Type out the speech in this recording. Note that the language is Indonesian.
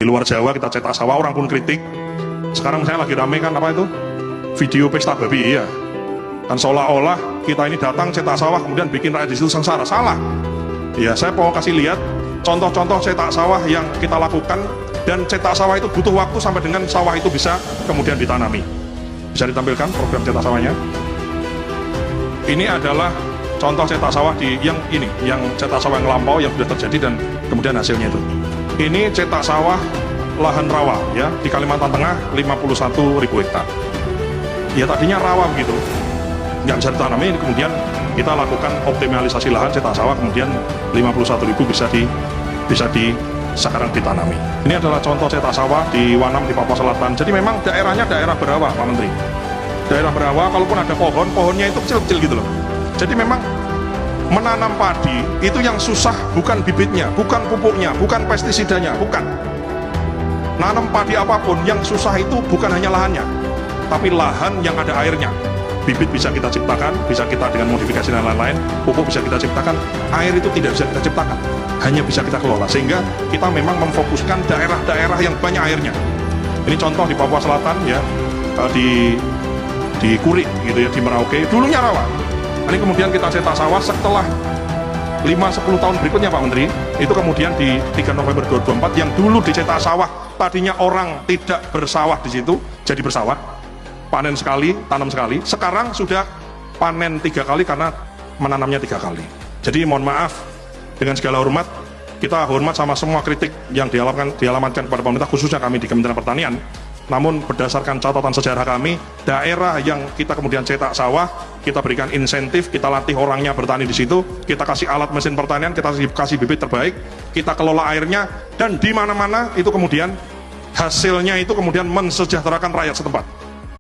Di luar Jawa kita cetak sawah, orang pun kritik. Sekarang saya lagi rame kan apa itu? Video pesta babi, iya. Dan seolah-olah kita ini datang cetak sawah kemudian bikin rakyat di situ sengsara. Salah. Ya, saya mau kasih lihat contoh-contoh cetak sawah yang kita lakukan, dan cetak sawah itu butuh waktu sampai dengan sawah itu bisa kemudian ditanami. Bisa ditampilkan program cetak sawahnya. Ini adalah contoh cetak sawah yang cetak sawah yang lampau yang sudah terjadi dan kemudian hasilnya itu. Ini cetak sawah lahan rawa ya di Kalimantan Tengah 51.000 hektar. Ya tadinya rawa begitu, nggak bisa ditanami. Kemudian kita lakukan optimalisasi lahan cetak sawah, kemudian 51.000 bisa sekarang ditanami. Ini adalah contoh cetak sawah di Wanam di Papua Selatan. Jadi memang daerahnya daerah berawa, Pak Menteri. Daerah berawa, kalaupun ada pohonnya itu kecil-kecil gitu loh. Jadi memang menanam padi itu yang susah bukan bibitnya, bukan pupuknya, bukan pestisidanya, bukan. Nanam padi apapun yang susah itu bukan hanya lahannya, tapi lahan yang ada airnya. Bibit bisa kita ciptakan, bisa kita dengan modifikasi dan lain-lain, pupuk bisa kita ciptakan, air itu tidak bisa kita ciptakan, hanya bisa kita kelola. Sehingga kita memang memfokuskan daerah-daerah yang banyak airnya. Ini contoh di Papua Selatan ya, di Kurik gitu ya, di Merauke, dulunya rawa. Ini kemudian kita cetak sawah setelah 5-10 tahun berikutnya Pak Menteri, itu kemudian di 3 November 2024 yang dulu dicetak sawah, tadinya orang tidak bersawah di situ, jadi bersawah, panen sekali, tanam sekali, sekarang sudah panen 3 kali karena menanamnya 3 kali. Jadi mohon maaf, dengan segala hormat, kita hormat sama semua kritik yang dialamatkan kepada pemerintah, khususnya kami di Kementerian Pertanian. Namun berdasarkan catatan sejarah kami, daerah yang kita kemudian cetak sawah, kita berikan insentif, kita latih orangnya bertani di situ, kita kasih alat mesin pertanian, kita kasih bibit terbaik, kita kelola airnya, dan di mana-mana itu kemudian hasilnya itu kemudian mensejahterakan rakyat setempat.